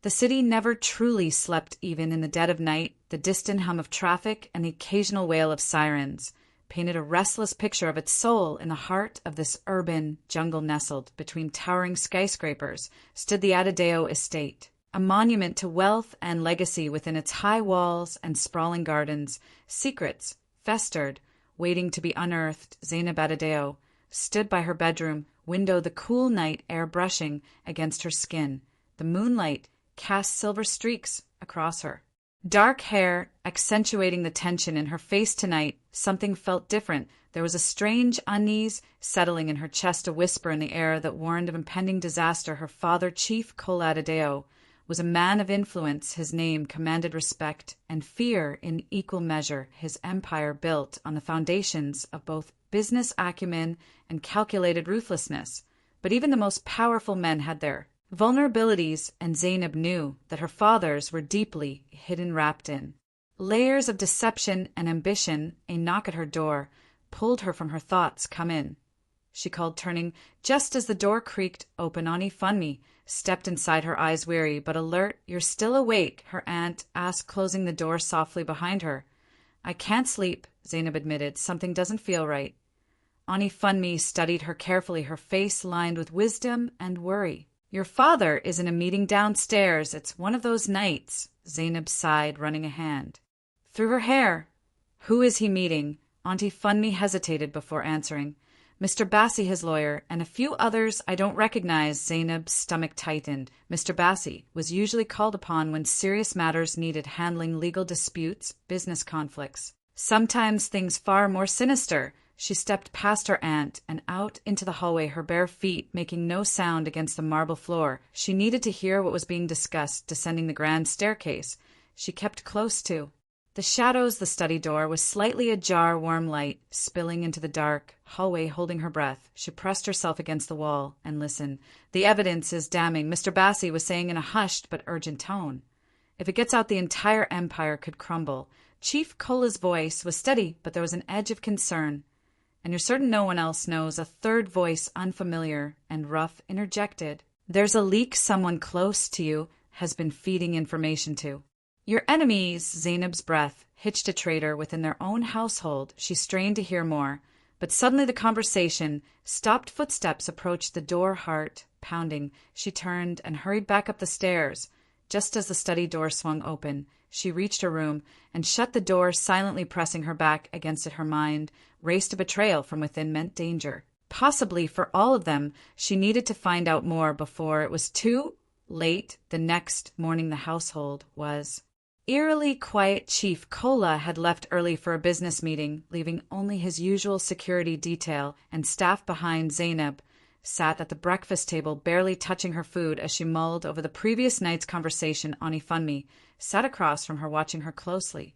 The city never truly slept even in the dead of night. The distant hum of traffic and the occasional wail of sirens painted a restless picture of its soul. In the heart of this urban jungle nestled between towering skyscrapers stood the Adedayo estate, a monument to wealth and legacy. Within its high walls and sprawling gardens, secrets festered, waiting to be unearthed. Zainab Adedayo stood by her bedroom window, the cool night air brushing against her skin. The moonlight cast silver streaks across her dark hair, accentuating the tension in her face. Tonight, something felt different. There was a strange unease settling in her chest, a whisper in the air that warned of impending disaster. Her father, Chief Kola Adedayo, was a man of influence. His name commanded respect and fear in equal measure. His empire built on the foundations of both business acumen and calculated ruthlessness. But even the most powerful men had their vulnerabilities, and Zainab knew that her father's were deeply hidden, wrapped in layers of deception and ambition. A knock at her door pulled her from her thoughts. "Come in," she called, turning. Just as the door creaked open, Funmi stepped inside, her eyes weary but alert. "You're still awake?" her aunt asked, closing the door softly behind her. "I can't sleep," Zainab admitted. "Something doesn't feel right." Funmi studied her carefully, her face lined with wisdom and worry. "Your father is in a meeting downstairs. It's one of those nights." Zainab sighed, running a hand through her hair. "Who is he meeting?" Funmi hesitated before answering. "Mr. Bassey, his lawyer, and a few others I don't recognize." Zainab's stomach tightened. Mr. Bassey was usually called upon when serious matters needed handling: legal disputes, business conflicts, sometimes things far more sinister. She stepped past her aunt and out into the hallway, her bare feet making no sound against the marble floor. She needed to hear what was being discussed. Descending the grand staircase, she kept close to the shadows. The study door was slightly ajar, warm light spilling into the dark hallway. Holding her breath, she pressed herself against the wall and listened. "The evidence is damning," Mr. Bassey was saying in a hushed but urgent tone. "If it gets out, the entire empire could crumble." Chief Kola's voice was steady, but there was an edge of concern. "And you're certain no one else knows?" A third voice, unfamiliar and rough, interjected. "There's a leak someone close to you has been feeding information to your enemies." Zainab's breath hitched. A traitor within their own household. She strained to hear more, but suddenly the conversation stopped. Footsteps approached the door, heart pounding. She turned and hurried back up the stairs. Just as the study door swung open, she reached her room and shut the door, silently pressing her back against it. Her mind raced. A betrayal from within meant danger, possibly for all of them. She needed to find out more before it was too late. The next morning the household was eerily quiet. Chief Kola had left early for a business meeting, leaving only his usual security detail and staff behind. Zainab sat at the breakfast table, barely touching her food as she mulled over the previous night's conversation. Funmi sat across from her, watching her closely.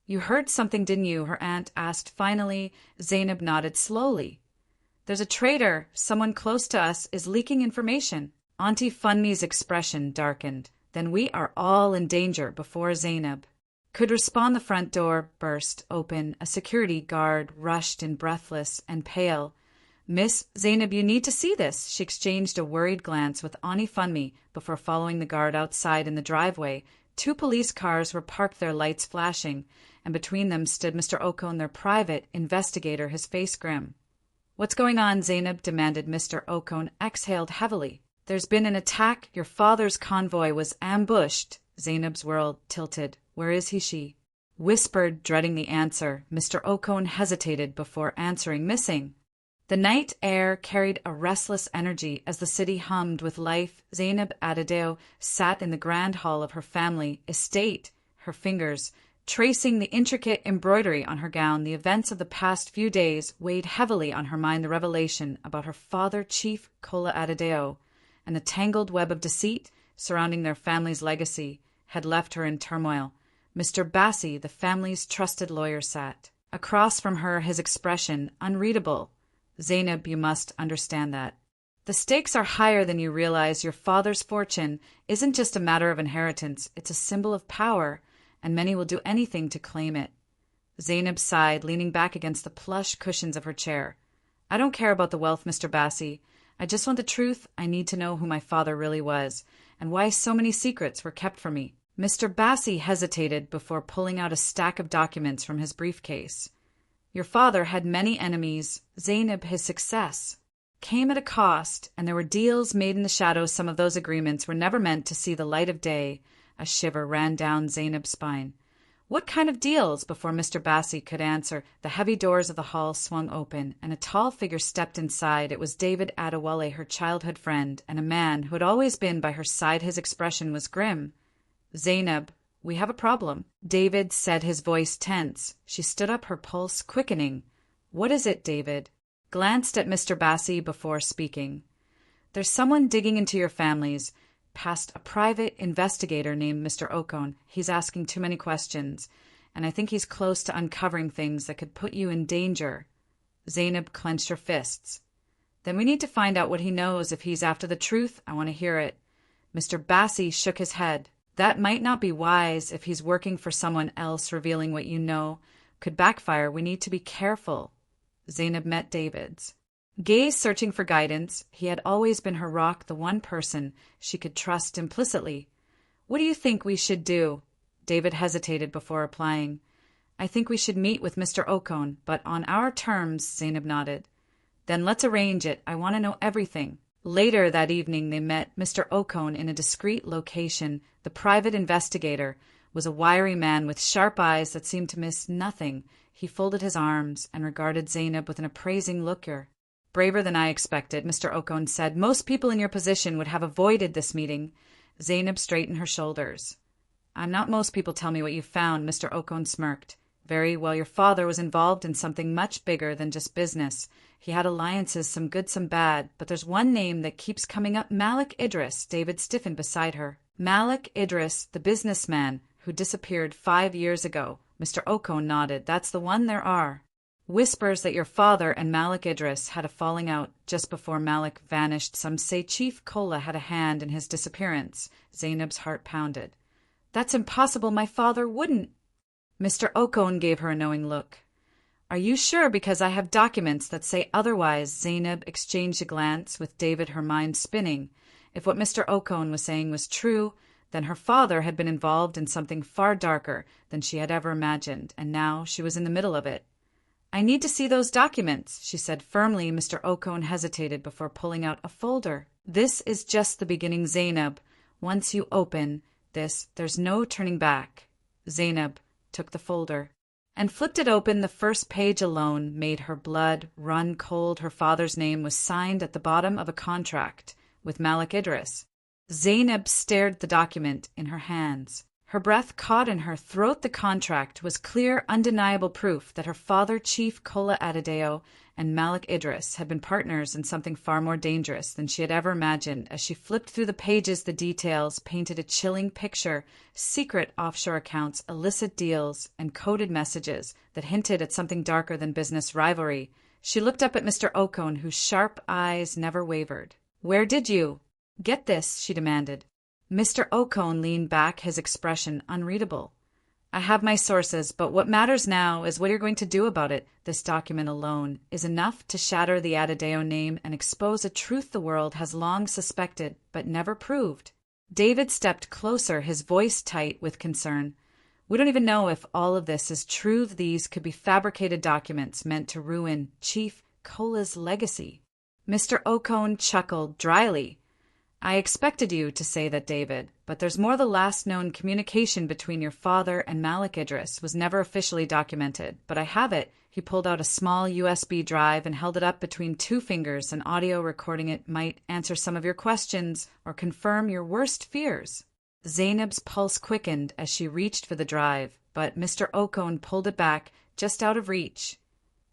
"You heard something, didn't you?" her aunt asked finally. Zainab nodded slowly. "There's a traitor. Someone close to us is leaking information." Funmi's expression darkened. "Then we are all in danger." Before Zainab could respond, the front door burst open. A security guard rushed in, breathless and pale. "Miss Zainab, you need to see this." She exchanged a worried glance with Funmi before following the guard outside. In the driveway, 2 police cars were parked, their lights flashing, and between them stood Mr. Okon, their private investigator, his face grim. "What's going on?" Zainab demanded. Mr. Okon exhaled heavily. "There's been an attack. Your father's convoy was ambushed." Zainab's world tilted. "Where is he?" she whispered, dreading the answer. Mr. Okon hesitated before answering. "Missing." The night air carried a restless energy as the city hummed with life. Zainab Adedayo sat in the grand hall of her family estate, her fingers tracing the intricate embroidery on her gown. The events of the past few days weighed heavily on her mind. The revelation about her father, Chief Kola Adedayo, and the tangled web of deceit surrounding their family's legacy had left her in turmoil. Mr. Bassey, the family's trusted lawyer, sat across from her, his expression unreadable. "Zainab, you must understand that the stakes are higher than you realize. Your father's fortune isn't just a matter of inheritance. It's a symbol of power, and many will do anything to claim it." Zainab sighed, leaning back against the plush cushions of her chair. "I don't care about the wealth, Mr. Bassey. I just want the truth. I need to know who my father really was, and why so many secrets were kept from me. Mr. Bassey hesitated before pulling out a stack of documents from his briefcase. Your father had many enemies. Zainab, his success came at a cost, and there were deals made in the shadows. Some of those agreements were never meant to see the light of day. A shiver ran down Zainab's spine. What kind of deals? Before Mr. Bassey could answer, the heavy doors of the hall swung open, and a tall figure stepped inside. It was David Adedayo, her childhood friend, and a man who had always been by her side. His expression was grim. Zainab, we have a problem, David said, his voice tense. She stood up, her pulse quickening. What is it, David? Glanced at Mr. Bassey before speaking. There's someone digging into your families, past a private investigator named Mr. Okon. He's asking too many questions, and I think he's close to uncovering things that could put you in danger. Zainab clenched her fists. Then we need to find out what he knows. If he's after the truth, I want to hear it. Mr. Bassey shook his head. That might not be wise. If he's working for someone else, revealing what you know could backfire. We need to be careful. Zainab met David's gaze, searching for guidance. He had always been her rock, the one person she could trust implicitly. What do you think we should do? David hesitated before replying. I think we should meet with Mr. Okon, but on our terms. Zainab nodded. Then let's arrange it. I want to know everything. Later that evening they met Mr. Okon in a discreet location. The private investigator was a wiry man with sharp eyes that seemed to miss nothing. He folded his arms and regarded Zainab with an appraising look. You're braver than I expected, Mr. Okon said. Most people in your position would have avoided this meeting. Zainab straightened her shoulders. I'm not most people. Tell me what you found. Mr. Okon smirked. Very well, your father was involved in something much bigger than just business. He had alliances, some good, some bad, but there's one name that keeps coming up. Malik Idris. David stiffened beside her. Malik Idris, the businessman who disappeared 5 years ago. Mr. Okon nodded. That's the one. There are whispers that your father and Malik Idris had a falling out just before Malik vanished. Some say Chief Kola had a hand in his disappearance. Zainab's heart pounded. That's impossible. My father wouldn't. Mr. Okon gave her a knowing look. Are you sure? Because I have documents that say otherwise. Zainab exchanged a glance with David, her mind spinning. If what Mr. Okon was saying was true, then her father had been involved in something far darker than she had ever imagined, and now she was in the middle of it. I need to see those documents, she said firmly. Mr. Okon hesitated before pulling out a folder. This is just the beginning, Zainab. Once you open this, there's no turning back. Zainab took the folder and flipped it open. The first page alone made her blood run cold. Her father's name was signed at the bottom of a contract with Malik Idris. Zainab stared the document in her hands. Her breath caught in her throat. The contract was clear, undeniable proof that her father, Chief Kola Adedayo, and Malik Idris had been partners in something far more dangerous than she had ever imagined. As she flipped through the pages, the details painted a chilling picture. Secret offshore accounts, illicit deals, and coded messages that hinted at something darker than business rivalry. She looked up at Mr. Okon, whose sharp eyes never wavered. Where did you get this? She demanded. Mr. Okon leaned back, his expression unreadable. I have my sources, but what matters now is what you're going to do about it. This document alone is enough to shatter the Adedayo name and expose a truth the world has long suspected but never proved. David stepped closer, his voice tight with concern. We don't even know if all of this is true. These could be fabricated documents meant to ruin Chief Kola's legacy. Mr. Okon chuckled dryly. I expected you to say that, David, but there's more. The last known communication between your father and Malik Idris was never officially documented, but I have it. He pulled out a small USB drive and held it up between two fingers. An audio recording it might answer some of your questions or confirm your worst fears. Zainab's pulse quickened as she reached for the drive, but Mr. Okon pulled it back, just out of reach.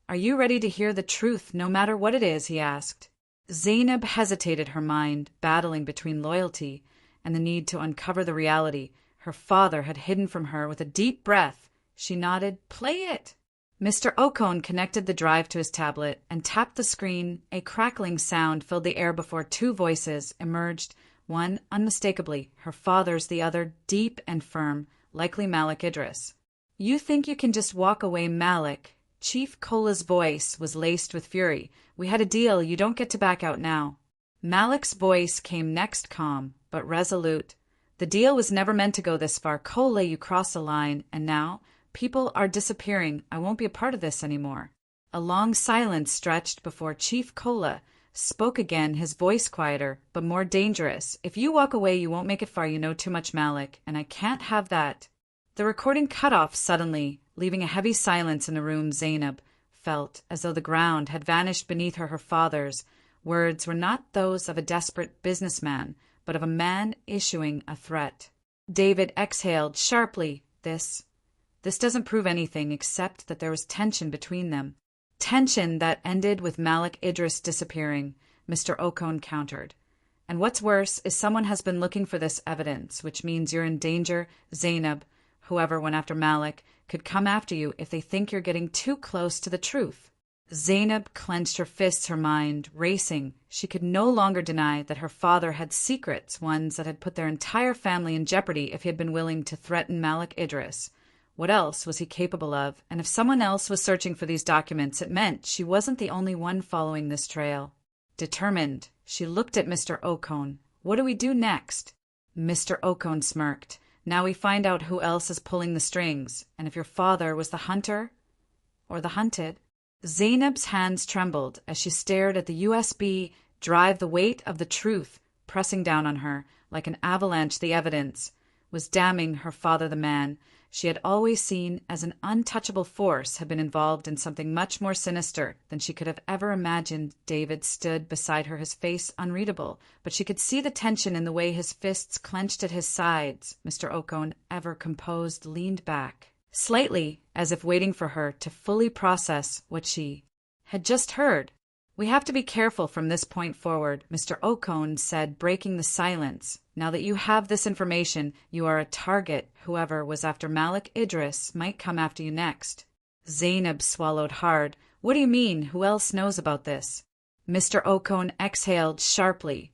Are you ready to hear the truth, no matter what it is? He asked. Zainab hesitated, her mind battling between loyalty and the need to uncover the reality her father had hidden from her. With a deep breath, she nodded. Play it. Mr. Okon connected the drive to his tablet and tapped the screen. A crackling sound filled the air before two voices emerged, one unmistakably her father's, the other deep and firm, likely Malik Idris. You think you can just walk away, Malik? Chief Kola's voice was laced with fury. We had a deal. You don't get to back out now. Malik's voice came next, calm, but resolute. The deal was never meant to go this far. Kola, you crossed the line, and now people are disappearing. I won't be a part of this anymore. A long silence stretched before Chief Kola spoke again, his voice quieter, but more dangerous. If you walk away, you won't make it far. You know too much, Malik, and I can't have that. The recording cut off suddenly, leaving a heavy silence in the room. Zainab felt as though the ground had vanished beneath her. Her father's words were not those of a desperate businessman, but of a man issuing a threat. David exhaled sharply. This doesn't prove anything except that there was tension between them. Tension that ended with Malik Idris disappearing, Mr. Okon countered. And what's worse is someone has been looking for this evidence, which means you're in danger. Zainab, whoever went after Malik, could come after you if they think you're getting too close to the truth. Zainab clenched her fists, her mind racing. She could no longer deny that her father had secrets, ones that had put their entire family in jeopardy if he had been willing to threaten Malik Idris. What else was he capable of? And if someone else was searching for these documents, it meant she wasn't the only one following this trail. Determined, she looked at Mr. Okon. What do we do next? Mr. Okon smirked. Now we find out who else is pulling the strings, and if your father was the hunter or the hunted. Zainab's hands trembled as she stared at the USB drive, the weight of the truth pressing down on her like an avalanche. The evidence was damning her father. The man she had always seen as an untouchable force had been involved in something much more sinister than she could have ever imagined. David stood beside her, his face unreadable, but she could see the tension in the way his fists clenched at his sides. Mr. Okon, ever composed, leaned back slightly, as if waiting for her to fully process what she had just heard. We have to be careful from this point forward, Mr. Okon said, breaking the silence. Now that you have this information, you are a target. Whoever was after Malik Idris might come after you next. Zainab swallowed hard. What do you mean? Who else knows about this? Mr. Okon exhaled sharply.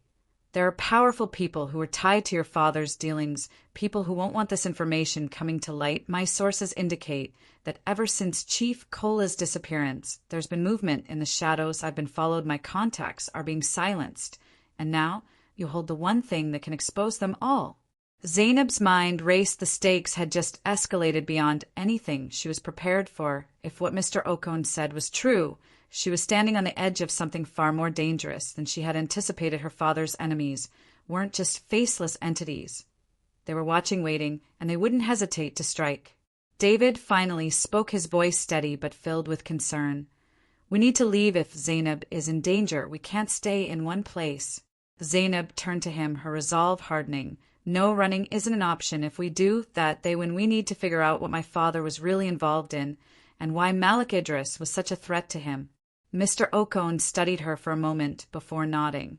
There are powerful people who are tied to your father's dealings, people who won't want this information coming to light. My sources indicate that ever since Chief Kola's disappearance, there's been movement in the shadows. I've been followed. My contacts are being silenced. And now you hold the one thing that can expose them all. Zainab's mind raced. The stakes had just escalated beyond anything she was prepared for. If what Mr. Okon said was true, she was standing on the edge of something far more dangerous than she had anticipated. Her father's enemies weren't just faceless entities. They were watching, waiting, and they wouldn't hesitate to strike. David finally spoke, his voice steady but filled with concern. We need to leave if Zainab is in danger. We can't stay in one place. Zainab turned to him, her resolve hardening. No, running isn't an option. If we do that, they win. We need to figure out what my father was really involved in and why Malik Idris was such a threat to him. Mr. Okon studied her for a moment before nodding.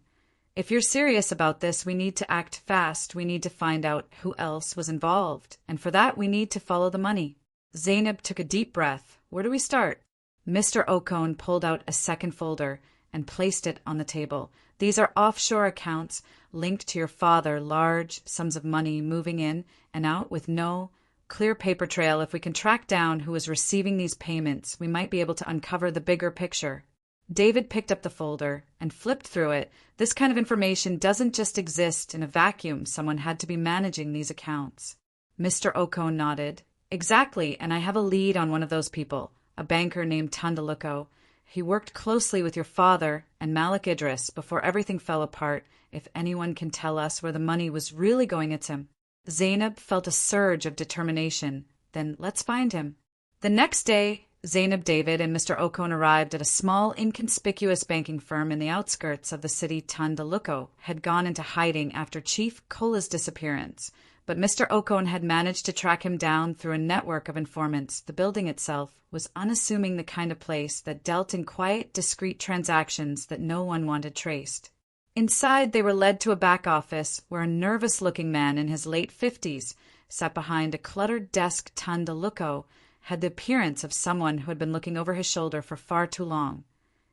If you're serious about this, we need to act fast. We need to find out who else was involved. And for that, we need to follow the money. Zainab took a deep breath. Where do we start? Mr. Okon pulled out a second folder and placed it on the table. These are offshore accounts linked to your father, large sums of money moving in and out with no clear paper trail. If we can track down who is receiving these payments, we might be able to uncover the bigger picture. David picked up the folder and flipped through it. This kind of information doesn't just exist in a vacuum. Someone had to be managing these accounts. Mr. Okon nodded. Exactly, and I have a lead on one of those people, a banker named Tandaluko. He worked closely with your father and Malik Idris before everything fell apart. If anyone can tell us where the money was really going, it's him. Zainab felt a surge of determination. Then let's find him. The next day, Zainab, David, and Mr. Okon arrived at a small, inconspicuous banking firm in the outskirts of the city. Tandaluko had gone into hiding after Chief Kola's disappearance, but Mr. Okon had managed to track him down through a network of informants. The building itself was unassuming, the kind of place that dealt in quiet, discreet transactions that no one wanted traced. Inside, they were led to a back office where a nervous-looking man in his late 50s sat behind a cluttered desk. Tandaluko had the appearance of someone who had been looking over his shoulder for far too long.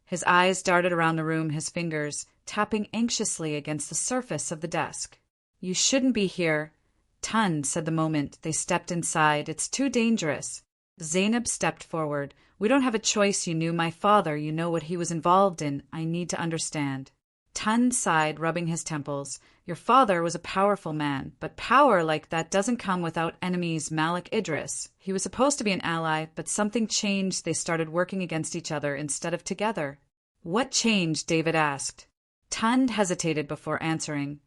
His eyes darted around the room, his fingers tapping anxiously against the surface of the desk. You shouldn't be here, Tan said the moment they stepped inside. It's too dangerous. Zainab stepped forward. We don't have a choice. You knew my father. You know what he was involved in. I need to understand. Tund sighed, rubbing his temples. Your father was a powerful man, but power like that doesn't come without enemies. Malik Idris. He was supposed to be an ally, but something changed. They started working against each other instead of together. What changed? David asked. Tund hesitated before answering.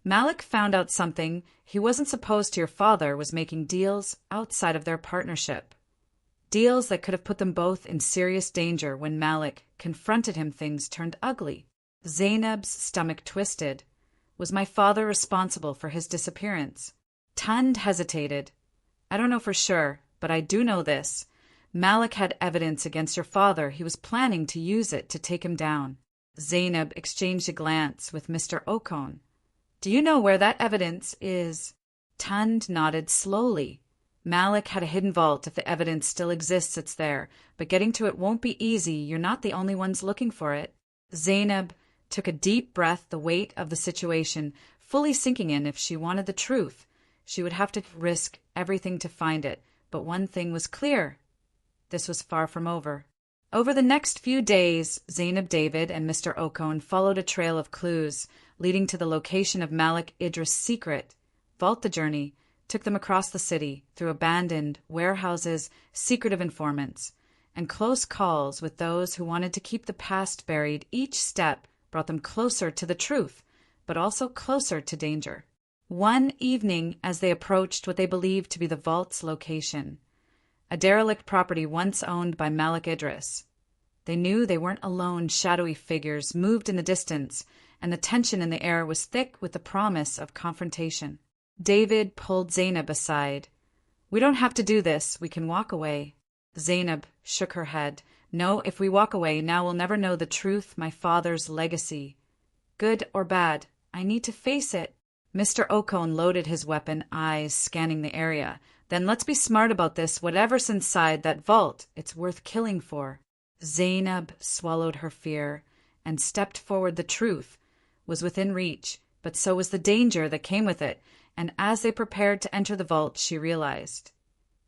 Malik found out something he wasn't supposed to. Your father was making deals outside of their partnership. Deals that could have put them both in serious danger. When Malik confronted him, things turned ugly. Zainab's stomach twisted. Was my father responsible for his disappearance? Tund hesitated. I don't know for sure, but I do know this. Malik had evidence against your father. He was planning to use it to take him down. Zainab exchanged a glance with Mr. Okon. Do you know where that evidence is? Tund nodded slowly. Malik had a hidden vault. If the evidence still exists, it's there. But getting to it won't be easy. You're not the only ones looking for it. Zainab took a deep breath, the weight of the situation fully sinking in. If she wanted the truth, she would have to risk everything to find it. But one thing was clear. This was far from over. Over the next few days, Zainab, David, and Mr. Okon followed a trail of clues leading to the location of Malik Idris' secret vault. The journey took them across the city, through abandoned warehouses, secretive informants, and close calls with those who wanted to keep the past buried. Each step brought them closer to the truth, but also closer to danger. One evening, as they approached what they believed to be the vault's location, a derelict property once owned by Malik Idris, they knew they weren't alone. Shadowy figures moved in the distance, and the tension in the air was thick with the promise of confrontation. David pulled Zainab aside. We don't have to do this. We can walk away. Zainab shook her head. No, if we walk away, now we'll never know the truth, my father's legacy. Good or bad, I need to face it. Mr. Okon loaded his weapon, eyes scanning the area. Then let's be smart about this. Whatever's inside that vault, it's worth killing for. Zainab swallowed her fear and stepped forward. The truth was within reach, but so was the danger that came with it. And as they prepared to enter the vault, she realized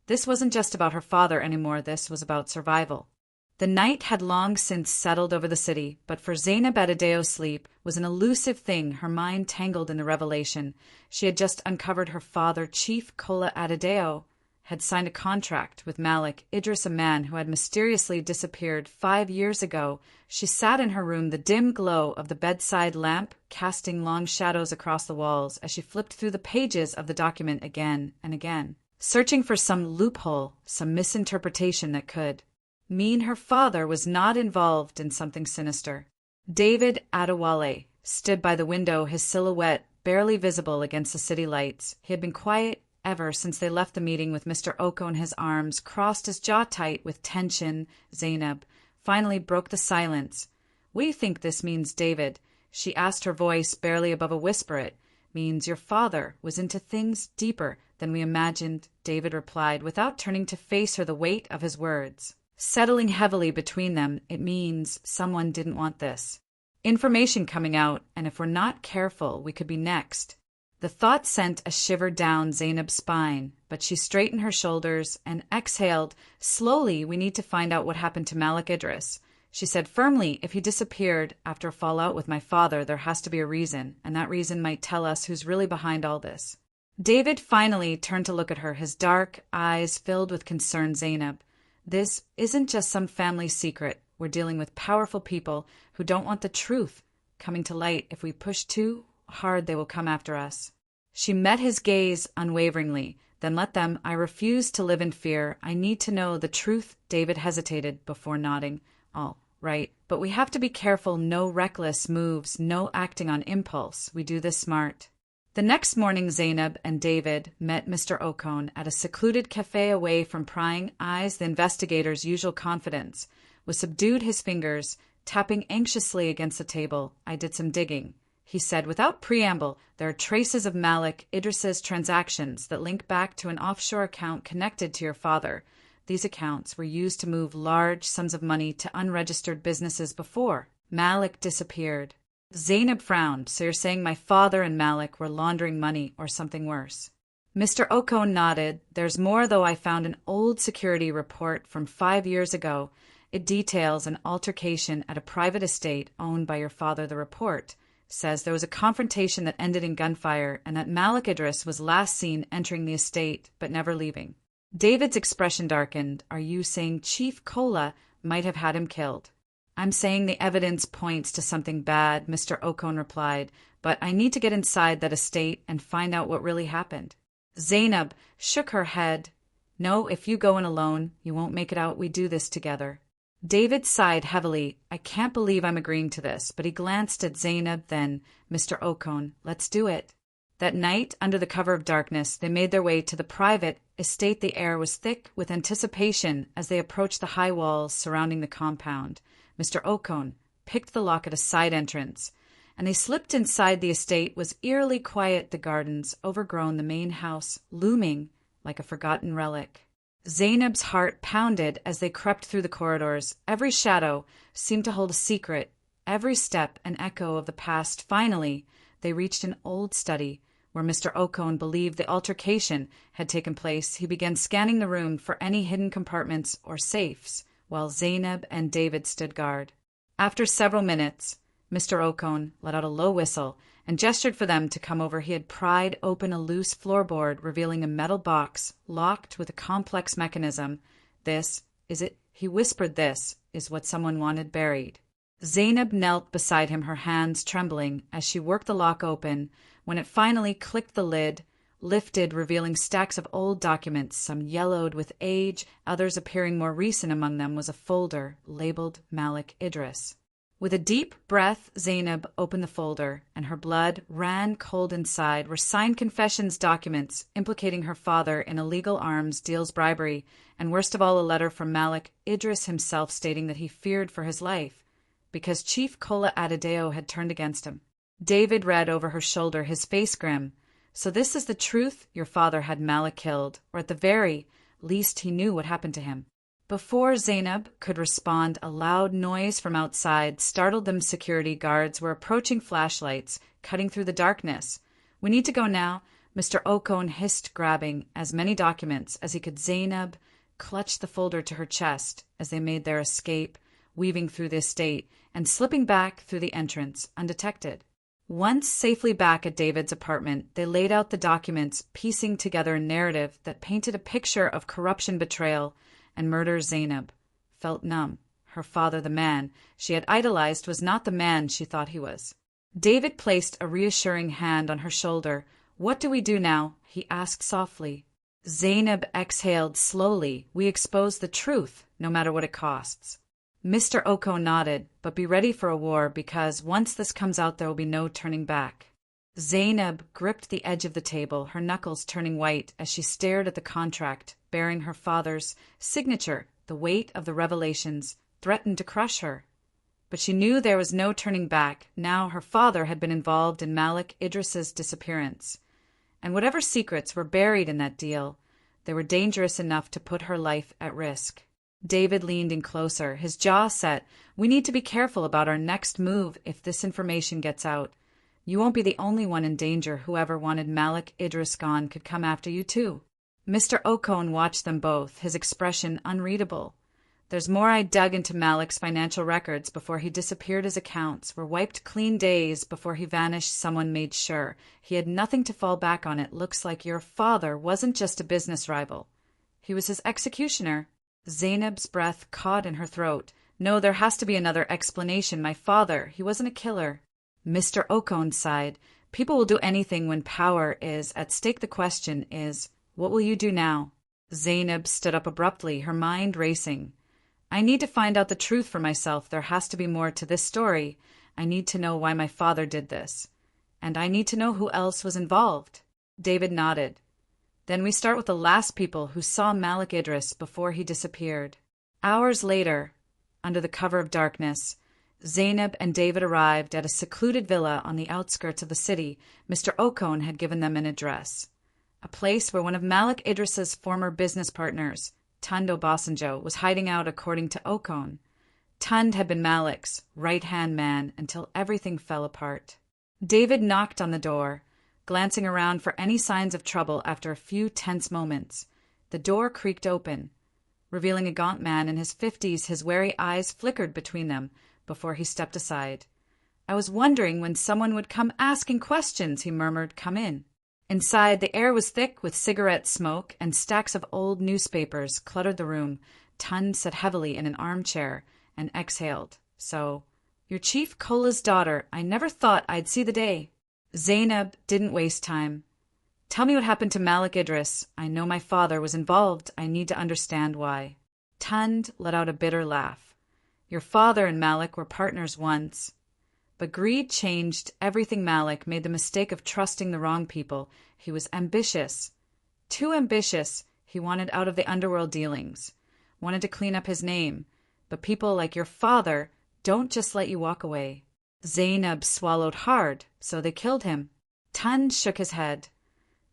this wasn't just about her father anymore. This was about survival. The night had long since settled over the city, but for Zainab Adedayo, sleep was an elusive thing, her mind tangled in the revelation. She had just uncovered her father, Chief Kola Adedayo, had signed a contract with Malik Idris, a man who had mysteriously disappeared 5 years ago. She sat in her room, the dim glow of the bedside lamp casting long shadows across the walls as she flipped through the pages of the document again and again, searching for some loophole, some misinterpretation that could mean her father was not involved in something sinister. David Adewale stood by the window, his silhouette barely visible against the city lights. He had been quiet ever since they left the meeting with Mr. Okon. His arms crossed, his jaw tight with tension. Zainab finally broke the silence. What do you think this means, David? She asked, her voice barely above a whisper. It means your father was into things deeper than we imagined, David replied, without turning to face her, the weight of his words settling heavily between them. It means someone didn't want this information coming out, and if we're not careful, we could be next. The thought sent a shiver down Zainab's spine, but she straightened her shoulders and exhaled. Slowly, we need to find out what happened to Malik Idris. She said firmly, if he disappeared after a fallout with my father, there has to be a reason, and that reason might tell us who's really behind all this. David finally turned to look at her, his dark eyes filled with concern. Zainab, this isn't just some family secret. We're dealing with powerful people who don't want the truth coming to light. If we push too hard, they will come after us. She met his gaze unwaveringly. Then let them. I refuse to live in fear. I need to know the truth. David hesitated before nodding. All right, but we have to be careful. No reckless moves, no acting on impulse. We do this smart. The next morning, Zainab and David met Mr. Okon at a secluded cafe away from prying eyes. The investigator's usual confidence was subdued, his fingers tapping anxiously against the table. I did some digging, he said without preamble. There are traces of Malik Idris's transactions that link back to an offshore account connected to your father. These accounts were used to move large sums of money to unregistered businesses before Malik disappeared. Zainab frowned. So you're saying my father and Malik were laundering money or something worse? Mr. Okon nodded. There's more, though. I found an old security report from 5 years ago, It details an altercation at a private estate owned by your father. The report says there was a confrontation that ended in gunfire and that Malik Idris was last seen entering the estate but never leaving. David's expression darkened. Are you saying Chief Kola might have had him killed? I'm saying the evidence points to something bad, Mr. Okon replied, but I need to get inside that estate and find out what really happened. Zainab shook her head. No, if you go in alone, you won't make it out. We do this together. David sighed heavily. I can't believe I'm agreeing to this, but he glanced at Zainab. Then, Mr. Okon, let's do it. That night, under the cover of darkness, they made their way to the private estate. The air was thick with anticipation as they approached the high walls surrounding the compound. Mr. Okon picked the lock at a side entrance, and they slipped inside. The estate was eerily quiet, the gardens overgrown, the main house looming like a forgotten relic. Zainab's heart pounded as they crept through the corridors. Every shadow seemed to hold a secret, every step an echo of the past. Finally, they reached an old study where Mr. Okon believed the altercation had taken place. He began scanning the room for any hidden compartments or safes, while Zainab and David stood guard. After several minutes, Mr. Okon let out a low whistle and gestured for them to come over. He had pried open a loose floorboard, revealing a metal box locked with a complex mechanism. This is it, he whispered. This is what someone wanted buried. Zainab knelt beside him, her hands trembling as she worked the lock open. When it finally clicked, the lid lifted, revealing stacks of old documents, some yellowed with age, others appearing more recent. Among them was a folder labeled Malik Idris. With a deep breath, Zainab opened the folder, and her blood ran cold. Inside were signed confessions documents implicating her father in illegal arms deals, bribery, and worst of all, a letter from Malik Idris himself stating that he feared for his life because Chief Kola Adedayo had turned against him. David read over her shoulder, his face grim. So this is the truth? Your father had Malik killed, or at the very least he knew what happened to him. Before Zainab could respond, a loud noise from outside startled them. Security guards were approaching, flashlights cutting through the darkness. We need to go now, Mr. Okon hissed, grabbing as many documents as he could. Zainab clutched the folder to her chest as they made their escape, weaving through the estate and slipping back through the entrance undetected. Once safely back at David's apartment, they laid out the documents, piecing together a narrative that painted a picture of corruption, betrayal, and murder. Zainab felt numb. Her father, the man she had idolized, was not the man she thought he was. David placed a reassuring hand on her shoulder. What do we do now? He asked softly. Zainab exhaled slowly. We expose the truth, no matter what it costs. Mr. Okon nodded, but be ready for a war, because once this comes out, there will be no turning back. Zainab gripped the edge of the table, her knuckles turning white as she stared at the contract bearing her father's signature. The weight of the revelations threatened to crush her. But she knew there was no turning back. Now her father had been involved in Malik Idris's disappearance. And whatever secrets were buried in that deal, they were dangerous enough to put her life at risk. David leaned in closer, his jaw set. We need to be careful about our next move if this information gets out. You won't be the only one in danger. Whoever wanted Malik Idris gone could come after you too. Mr. Okon watched them both, his expression unreadable. There's more. I dug into Malik's financial records before he disappeared. His accounts were wiped clean days before he vanished. Someone made sure he had nothing to fall back on. It looks like your father wasn't just a business rival. He was his executioner. Zainab's breath caught in her throat. No, there has to be another explanation. My father, he wasn't a killer. Mr. Okon sighed. People will do anything when power is at stake. The question is, what will you do now? Zainab stood up abruptly, her mind racing. I need to find out the truth for myself. There has to be more to this story. I need to know why my father did this. And I need to know who else was involved. David nodded. Then we start with the last people who saw Malik Idris before he disappeared. Hours later, under the cover of darkness, Zainab and David arrived at a secluded villa on the outskirts of the city. Mr. Okon had given them an address, a place where one of Malik Idris's former business partners, Tund Obasanjo, was hiding out. According to Okon, Tund had been Malik's right-hand man until everything fell apart. David knocked on the door, glancing around for any signs of trouble. After a few tense moments, the door creaked open. revealing a gaunt man in his 50s. His wary eyes flickered between them before he stepped aside. "I was wondering when someone would come asking questions," he murmured. "Come in." Inside, the air was thick with cigarette smoke, and stacks of old newspapers cluttered the room. Tund sat heavily in an armchair and exhaled. "So, you're Chief Kola's daughter. I never thought I'd see the day." Zainab didn't waste time. "Tell me what happened to Malik Idris. I know my father was involved. I need to understand why." Tund let out a bitter laugh. "Your father and Malik were partners once. But greed changed everything. Malik made the mistake of trusting the wrong people. He was ambitious. Too ambitious. He wanted out of the underworld dealings. Wanted to clean up his name. But people like your father don't just let you walk away." Zainab swallowed hard, "So they killed him." Tund shook his head.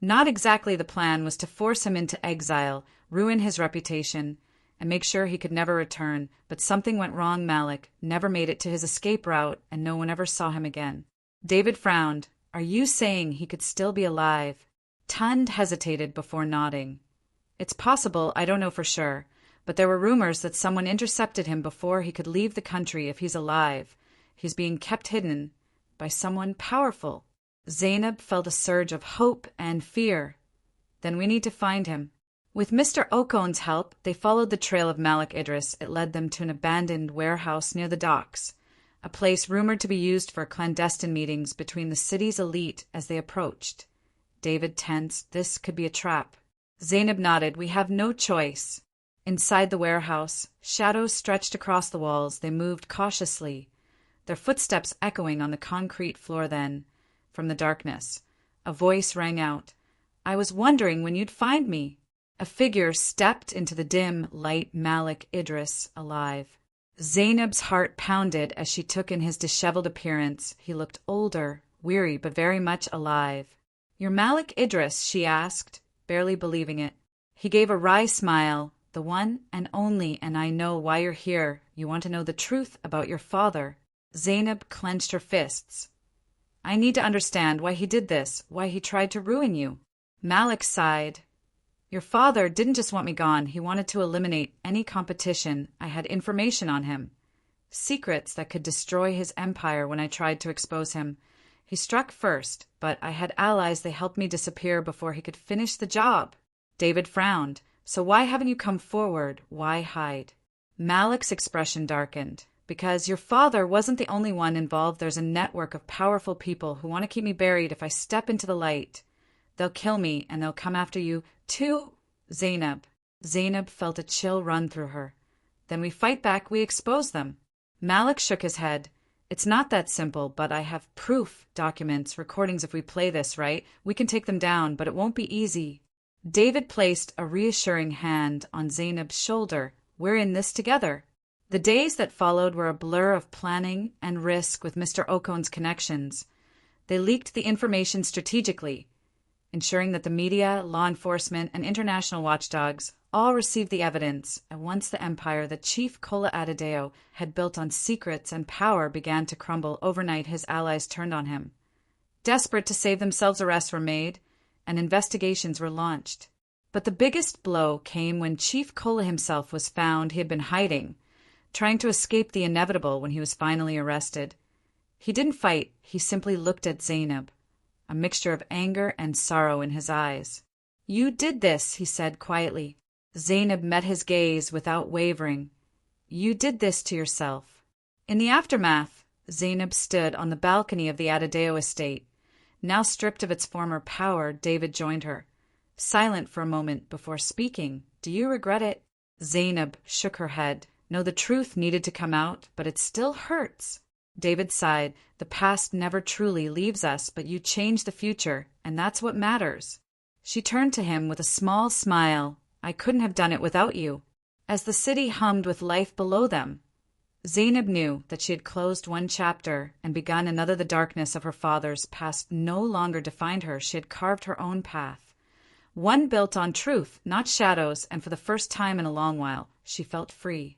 "Not exactly. The plan was to force him into exile, ruin his reputation, and make sure he could never return. But something went wrong. Malik never made it to his escape route, and no one ever saw him again." David frowned. "Are you saying he could still be alive?" Tund hesitated before nodding. "It's possible. I don't know for sure. But there were rumors that someone intercepted him before he could leave the country. If he's alive, he's being kept hidden by someone powerful." Zainab felt a surge of hope and fear. "Then we need to find him." With Mr. Okon's help, they followed the trail of Malik Idris. It led them to an abandoned warehouse near the docks, a place rumored to be used for clandestine meetings between the city's elite. As they approached, David tensed. This could be a trap. Zainab nodded. "We have no choice." Inside the warehouse, shadows stretched across the walls. They moved cautiously, their footsteps echoing on the concrete floor. Then, from the darkness, a voice rang out. "I was wondering when you'd find me." A figure stepped into the dim light. Malik Idris, alive. Zainab's heart pounded as she took in his disheveled appearance. He looked older, weary, but very much alive. "You're Malik Idris?" she asked, barely believing it. He gave a wry smile. "The one and only, and I know why you're here. You want to know the truth about your father." Zainab clenched her fists. "I need to understand why he did this, why he tried to ruin you." Malik sighed. "Your father didn't just want me gone. He wanted to eliminate any competition. I had information on him, secrets that could destroy his empire. When I tried to expose him, he struck first, but I had allies. They helped me disappear before he could finish the job." David frowned. "So why haven't you come forward? Why hide?" Malik's expression darkened. "Because your father wasn't the only one involved. There's a network of powerful people who want to keep me buried. If I step into the light, they'll kill me, and they'll come after you, too." Zainab felt a chill run through her. "Then we fight back, we expose them." Malik shook his head. "It's not that simple, but I have proof, documents, recordings. If we play this right, we can take them down, but it won't be easy." David placed a reassuring hand on Zainab's shoulder. "We're in this together." The days that followed were a blur of planning and risk. With Mr. Okon's connections, they leaked the information strategically, ensuring that the media, law enforcement, and international watchdogs all received the evidence. And once the empire that Chief Kola Adedayo had built on secrets and power began to crumble overnight, his allies turned on him. Desperate to save themselves, arrests were made, and investigations were launched. But the biggest blow came when Chief Kola himself was found. He had been hiding, trying to escape the inevitable. When he was finally arrested, he didn't fight. He simply looked at Zainab, a mixture of anger and sorrow in his eyes. "You did this," he said quietly. Zainab met his gaze without wavering. "You did this to yourself." In the aftermath, Zainab stood on the balcony of the Adedayo estate. Now stripped of its former power, David joined her, silent for a moment before speaking. "Do you regret it?" Zainab shook her head. "No, the truth needed to come out, but it still hurts." David sighed. "The past never truly leaves us, but you changed the future, and that's what matters." She turned to him with a small smile. "I couldn't have done it without you." As the city hummed with life below them, Zainab knew that she had closed one chapter and begun another. The darkness of her father's past no longer defined her. She had carved her own path, one built on truth, not shadows, and for the first time in a long while, she felt free.